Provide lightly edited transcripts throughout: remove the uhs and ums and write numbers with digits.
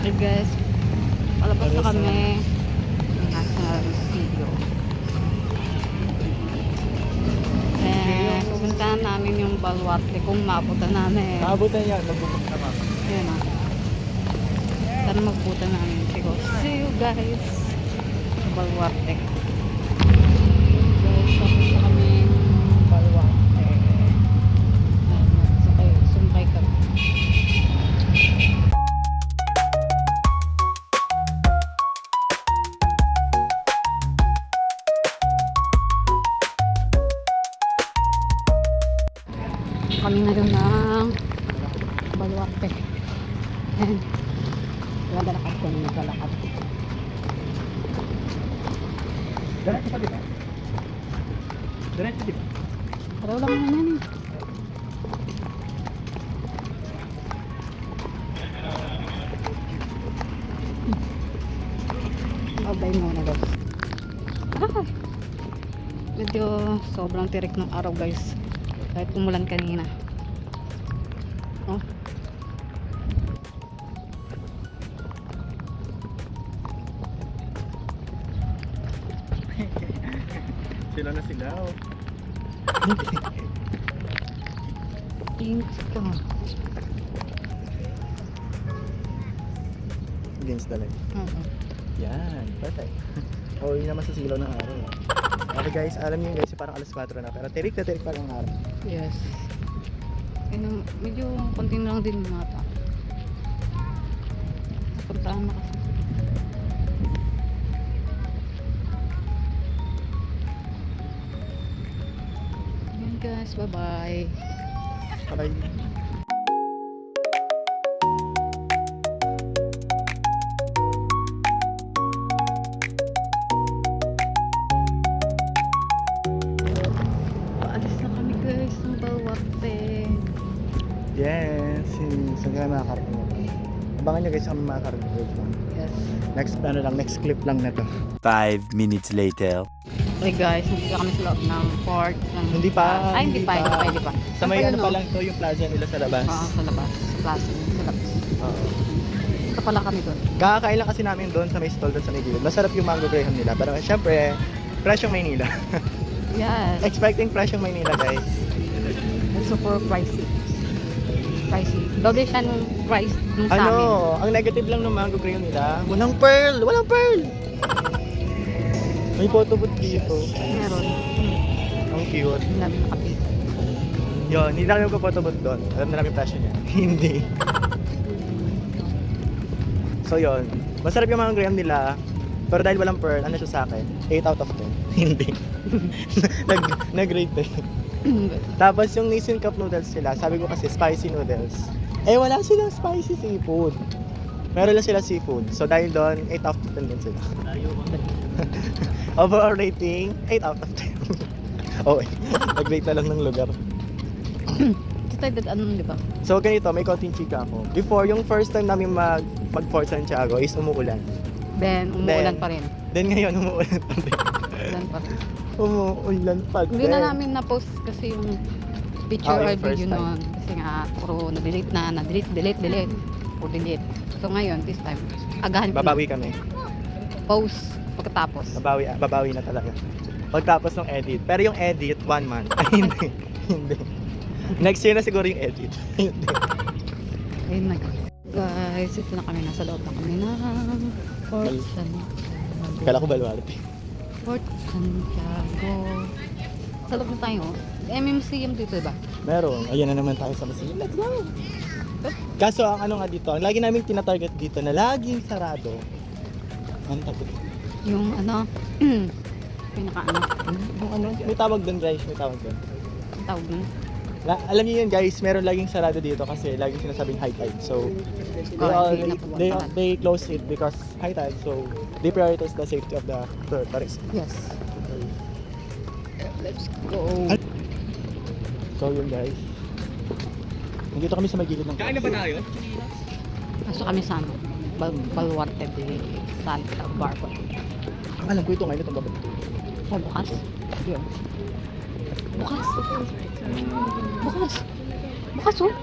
Okay guys, palabas na kami ng National Studio. Pupuntahan namin yung Baluarte kung maabutan namin. Nakabutan yan, magbubuk na pa. Yan o. Sana magbutan namin siguro. See you guys sa Baluarte. Guys, tapos na kami Baluarte. Sumakay kami. Kami ngayon ng Baluarte. Ayan. Naglalakad ko na naglalakad. Diretso pa diba? Diretso diba? Paraw lang naman yan eh. Babay muna guys. Medyo sobrang tirik ng araw guys. Kahit umulan kanina. Oh. Sila na sila oh. Thanks ka. Against the light. Yan, perfect. Yun naman sa silaw ng araw. Okay guys, alam niyo guys, parang alas 4 na. Pero tirik na tirik pa ng araw. Yes. Ayun, medyo konti na lang din mata. Puntahan na kasi. Ayan guys, bye bye. Bye. Paalis na kami guys ng Baluarte. Yes, saan kaya makakarating mo? Abangan nyo guys kami makakarating mo. Yes. Next clip lang na to. 5 minutes later. Okay guys, nandito kami sa loob ng port. Hindi pa. Ay, hindi pa. Sa may ano pa lang to, yung plaza nila sa labas. Oo, sa labas. Sa plaza. Sa labas. Oo. Ito pala kami doon. Kakakain lang kasi namin doon sa may stall doon sa may gilid. Masarap yung mango graham nila. Pero syempre, fresh yung Maynila. Yes. Expecting fresh yung Maynila guys. Super pricey. Pricey. Doble siya nung price nung sa amin. Ang negative lang ng mango graham nila, walang pearl! Walang pearl! May photo booth dito. Meron. Ang cute. Hindi namin nakapita. Yun, hindi na namin photo booth doon. Alam na namin passion niya. Hindi. So yun, masarap yung mango graham nila. Pero dahil walang pearl, ano siya sa akin? 8 out of 10. Hindi. Nag-rate eh. Tapos yung Nissin Cup noodles sila, sabi ko kasi spicy noodles. Eh wala silang spicy seafood. Meron lang sila seafood. So dahil doon, 8 out of 10 din sila. Overall rating, 8 out of 10. Okay, nag-rate na lang ng lugar. Ito tayo ano, di ba? So ganito, may konting chika ako. Before, yung first time namin mag-Fort Santiago is umuulan. Then, umuulan pa rin. Then ngayon, umuulan pa rin. Umuulan pa rin. Umuulan pa rin. Hindi na namin na-post kasi yung picture yung or first video time. noon. Kasi nga, puro na-delete na. Na-delete. Puro delete. So ngayon, this time, agahan ko Babawi kami. post pagkatapos. Babawi na talaga. Pagtapos ng edit. Pero yung edit, 1 month. Ay, hindi. Hindi. Next year na siguro yung edit. Hindi. Ayun na guys, ito na kami. Nasa loob na kami ng Fort Santiago. Kala ko Baluarte. Fort Santiago. Sa loob na tayo. MMCM dito, diba? Meron. Ayan na naman tayo sa Masin. Let's go! Kaso ang ano nga dito, ang lagi namin tinatarget dito na laging sarado. Ang tagot. Yung ano, pinaka ano, Yung ano, may tawag doon guys, may tawag doon. ang tawag nun. Alam niyo yun guys, meron laging sarado dito kasi laging sinasabing high tide. So, Hindi napupuntahan. they close it because high tide. So, they prioritize the safety of the tourists. Yes. Let's go. So, yun guys. Nandito kami sa may gilid ng Kain na ba tayo? Pasok kami sa ano, Baluarte de Santa Barbara. Ang alam ko ito ngayon itong gabi. Oh, bukas? Yun. Bukas. Bukas. Bukas oh.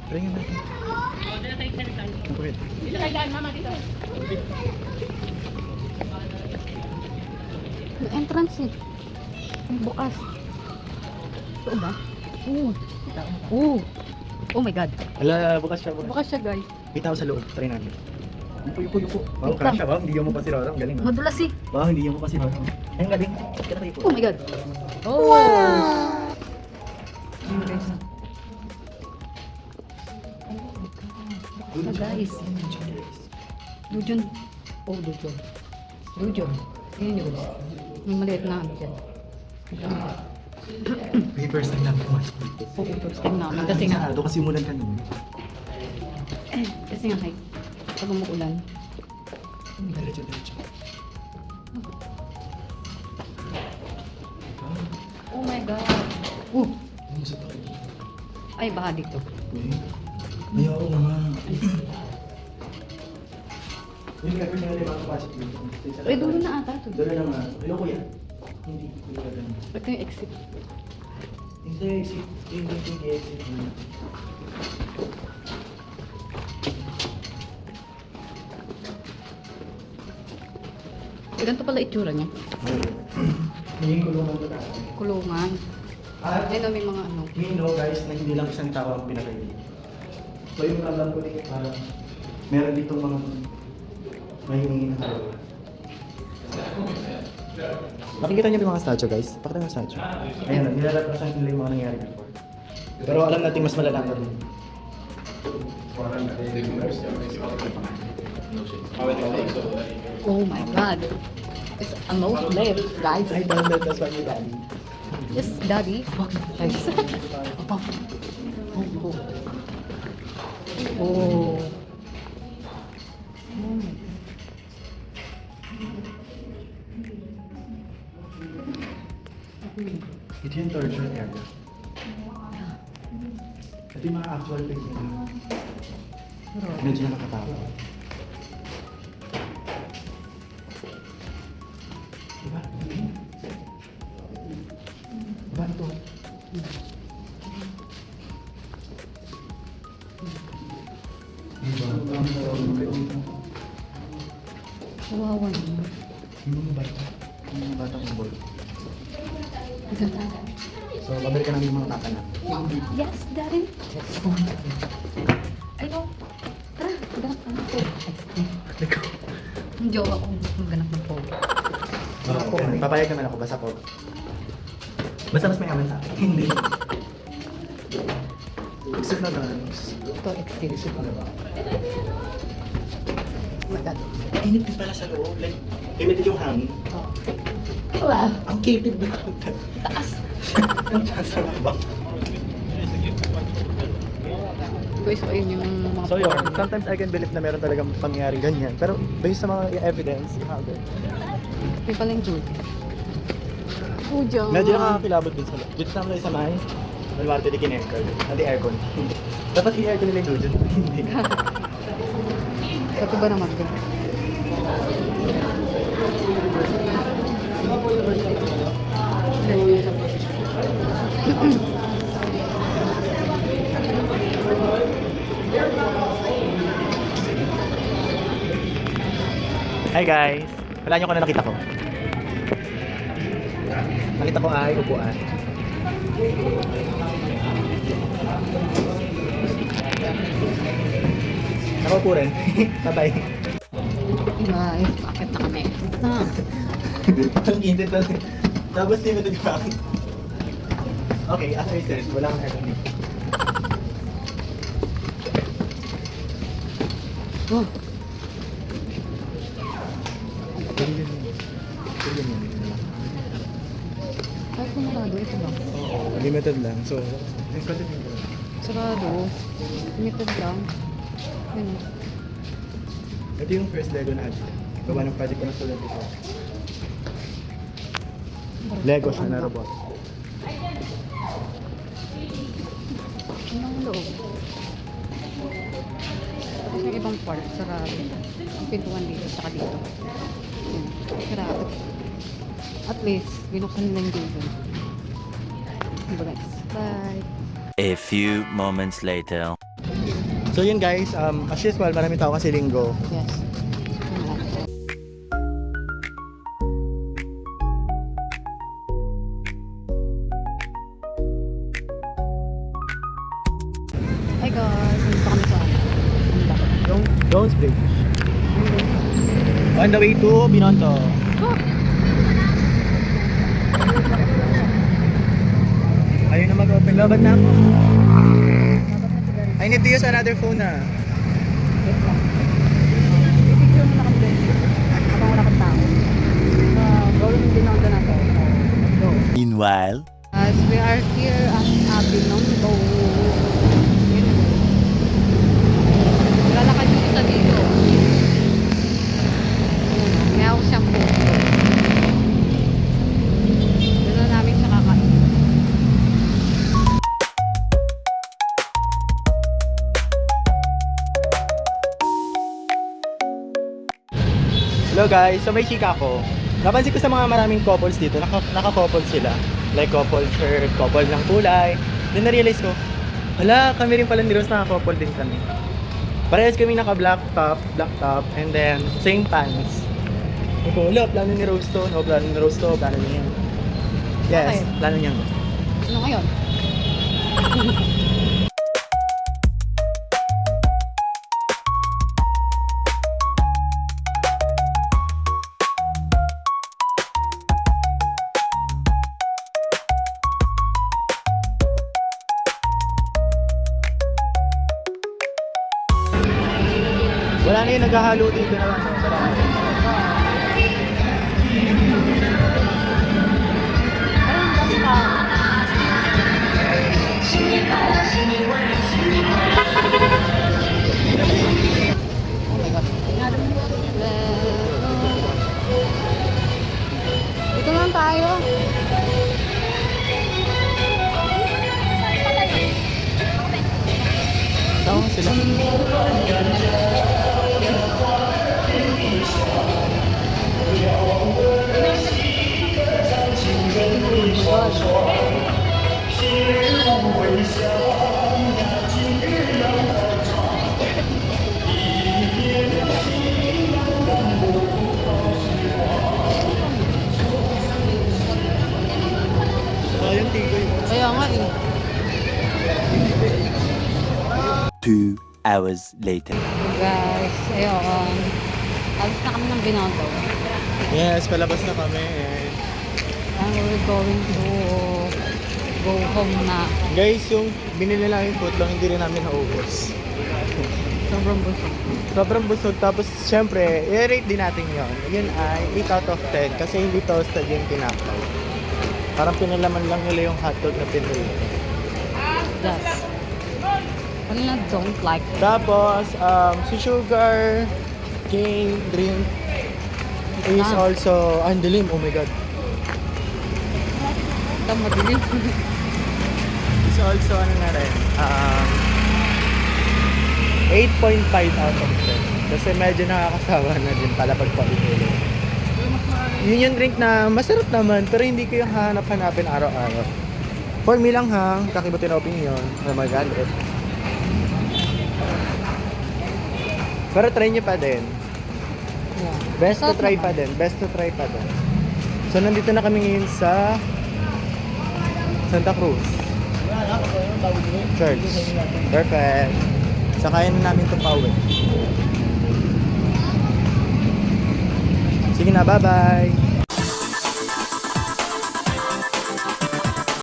Ringin natin. Pwede. May entrance eh. May bukas. Ito ba? Oo. Oo. Oh my God. Ala, bukas siya. Bukas siya guys. May tao sa loob. Try namin. Yupo. Wow, kasha. Wow, hindi mo pa si Rorong. Galing. Madulas eh. Wow, hindi mo pa si Rorong. Ayun, galing. Kita tayo po. Oh my God. Oh. Wow. Guys. Dujon. Oh, Dujon. Dujon. Yun yun. May maliit na ano dyan. Papers na lang pumasok dito. Oo, first time namin. Kasi nga, Sarado kasi umulan kanina. kasi nga, kahit pag umuulan, Diretso. oh my God. Ano sa tayo? Ay, baka dito. Ay, oo nga. Yung gagawin na rin makapasok dito. Ay, dulo na ata ito. Dulo na nga. Hello, kuya. Hindi. Ito yung exit. Hindi, exit. Hindi, exit. Ganito pala itsura niya. May kulungan ko na. Kulungan. At Ayun, may mga ano. we know guys na hindi lang isang tao ang pinakain. So yung alam ko din parang meron ditong mga mahihingi na tao. Nakikita niyo yung mga statue guys? Pakita yung statue. Ayan, nilarepresent nila yung mga nangyari before. Pero alam natin mas malala pa din. Oh my God. It's a no flip, guys. I found that that's why you daddy. Yes, Daddy. Guys. Oh. Oh. Ito yung torture area. Ito yung mga actual things nila. Medyo nakakatakot. Diba? Diba ito? Kawawa naman. Yung mga bata. Yung mga batang ball. So, babalik ka namin yung mga kakana. Yes, Daddy. Ayaw. Tara, ganap ka na po. Ang jowa ko, ganap na po. Papayag naman ako, basta po. Basta mas may aman sa akin. Hindi. Exit na guys. Ito, exit. Exit na ba? Oh my God. Init din pala sa loob. Like, limited yung hangin. Oh. Wow. Ang kitid na. Taas. Ang taas na ba? Guys, ayun yung mga So yun, sometimes I can believe na meron talagang pangyayari ganyan. Pero based sa mga evidence, how good. May pala yung Jude. Oh, John. Medyo nakakakilabot din sa loob. Dito sa mga sa may, malwarte di kinector. Hindi aircon. Dapat i-aircon nila yung doon. Hindi. Ito ba naman din? Hi guys! Wala niyo ko na nakita ko. Nakita ko ay upuan. Nakaupo rin. Bye-bye. Guys, bakit na kami? Na. Ang init na. Tapos limited pa. Okay, as I said, wala kang aircon dito. Oh. Kahit pumarado, ito lang. Oo, limited lang. So, continue ko. Sarado. Limited lang. Yun. Ito yung first Lego na agile. Gawa ng project ko na student ito. Lego siya na robot. Ano ang loob? Tapos yung ibang part, sarado. Ang pintuan dito, saka dito. Yun. Sarado. At least, binuksan nila yung dito. Diba guys? Bye! A few moments later. So So yun guys, as usual, maraming tao kasi linggo. Yes. Hi guys, nandito kami sa Jones Bridge. On the way to Binondo. Ayun na mag-open. Laban na ako. I need to use another phone na. I-picture mo na kami din. Habang wala kang tao. Going Binondo na to. So, let's go. Meanwhile, As we are here at Binondo. Yun. Lalakad yung isa dito. Yun, may ako siyang po. Doon na namin siya kakain. Hello guys, so may chika ko. Napansin ko sa mga maraming couples dito, naka-couple sila. Like couple shirt, couple ng kulay. Then na-realize ko, hala, kami rin pala ni Rose naka-couple din kami. Parehas kami naka-black top, and then same pants. Sabi ko, wala, plano ni Rose to, no, plano ni Rose to, plano niya yan. Yes, Okay. plano niya. Ano ngayon? Wala na yung naghahalo dito na lang. Oh my God. Dito lang tayo. Tama sila. Ayun, tigoy. Kaya nga eh. 2 hours later. Guys, ayun. Alis na kami ng Binondo. Yes, palabas na kami. And we're going to go home na. Guys, yung binili namin food lang, hindi rin namin naubos. Sobrang busog. Sobrang busog. Tapos, syempre, i-rate din natin yon. Yun ay 8 out of 10 kasi hindi toasted yung tinapay. Parang pinalaman lang nila yung hotdog na pinili. Yes. Ano na don't like it. Tapos, si sugar, cane, drink is Ah. also, ang dilim, oh my god. Ito madilim. Is also, ano na rin, 8.5 out of 10. Kasi medyo nakakasawa na din pala pag paulit-ulit. Yun yung drink na masarap naman, pero hindi ko yung hanap-hanapin araw-araw. For me lang ha, kakibutin na opinion, na magalit. Pero try nyo pa din. Yeah. Best to Sarap try naman. pa din. Best to try pa din. So, nandito na kami ngayon sa Santa Cruz Church. Perfect. Sakayan na namin itong pauwi. Sige na, bye-bye!